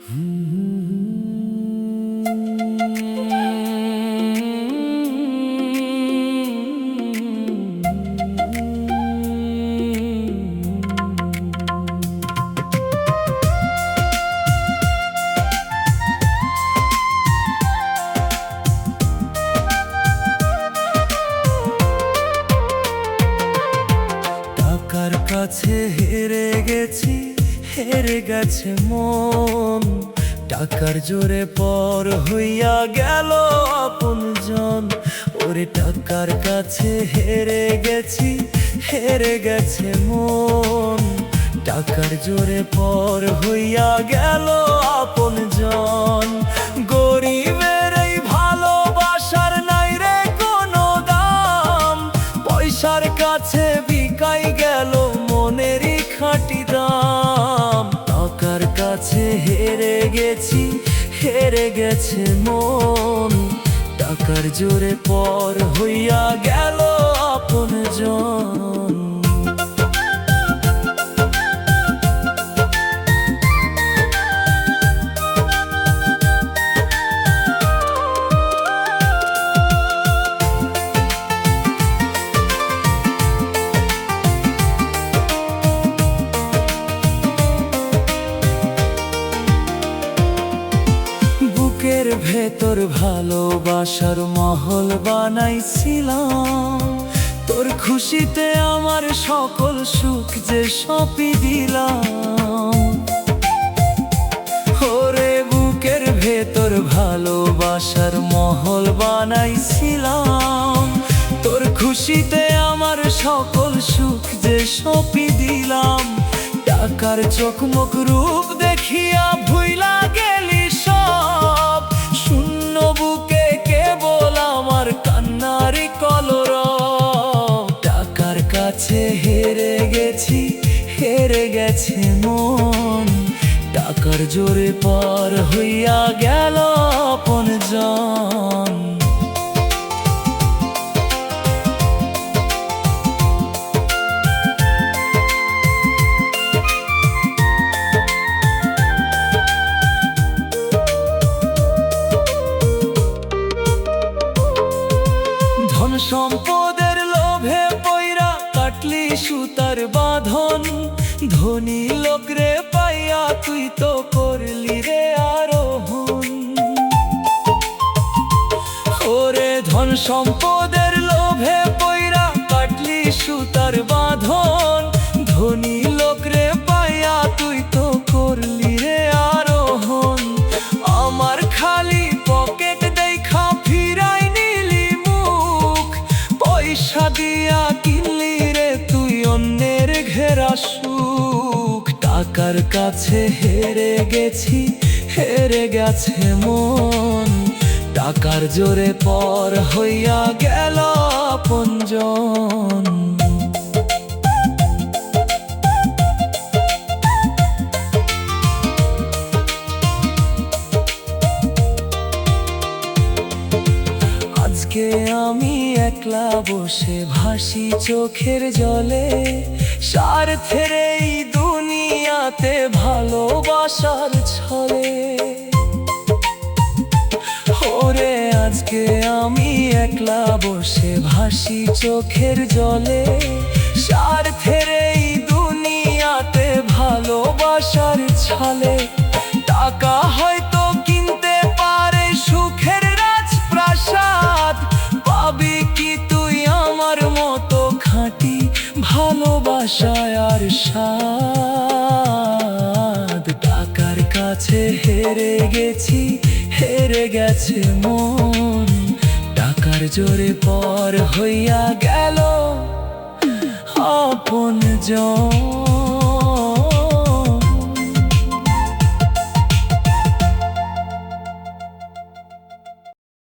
টাকার কাছে হেরে গেছি, হেরে গেছে মন। টাকার জোরে পর হইয়া গেল আপনজন। ওরে টাকার কাছে হেরে গেছি, হেরে গেছে মন। টাকার জোরে পর হইয়া গেল আপনজন। গরিবের এই ভালোবাসার নাই রে কোনো দাম। পয়সার কাছে বিকাই গেল মনেরই খাঁটি দাম। টাকার কাছে হেরে গেছি, হেরে গেছে মন। টাকার জোরে পর হইয়া গেল আপনজন। বুকের ভেতর ভালোবাসার মহল বানাইছিলাম। তোর খুশিতে আমার সকল সুখ যে সঁপি দিলাম। ওরে বুকের ভেতর ভালোবাসার মহল বানাইছিলাম। তোর খুশিতে আমার সকল সুখ যে সঁপি দিলাম। টাকার চকমক রূপ দেখিয়া ভুইলা গেলি সব। শূন্য বুকে কেবল আমার কান্নারি কলরব। টাকার কাছে হেরে গেছি, হেরে গেছে মন। টাকার জোরে পর হইয়া গেল আপনজন। ধন সম্পদের লোভে পইরা কাটলি সুতার বাঁধন। ধনী লোকরে পাইয়া তুই তো করলি রে আরোহণ। ওরে ধন সম্পদের লোভে পইরা কাটলি সুতার বাঁধন। ধনী লোকরে পাইয়া তুই তো করলি রে আরোহণ। আমার খালি পকেট দেখা ফিরাই নিলি মুখ। পয়সা দিয়া কিনলি রে তুই অন্যের ঘেরা সুখ। টাকার কাছে হেরে গেছি, হেরে গেছে মন। টাকার জোরে পর হইয়া গেল আপনজন। আজকে আমি একলা বসে ভাসি চোখের জলে। স্বার্থের এই দুনিয়াতে ভালোবাসার ছলে। ওরে আজকে আমি একলা বসে ভাসি চোখের জলে। স্বার্থের এই দুনিয়াতে ভালোবাসার ছলে। টাকা হয়তো কিনতে পারে সুখের রাজপ্রাসাদ। পাবি কি তুই আমার মতো খাঁটি ভালোবাসায় আর স্বাদ। টাকার কাছে হেরে গেছি, হেরে গেছে মন। টাকার জোরে পর হইয়া গেল আপনজন।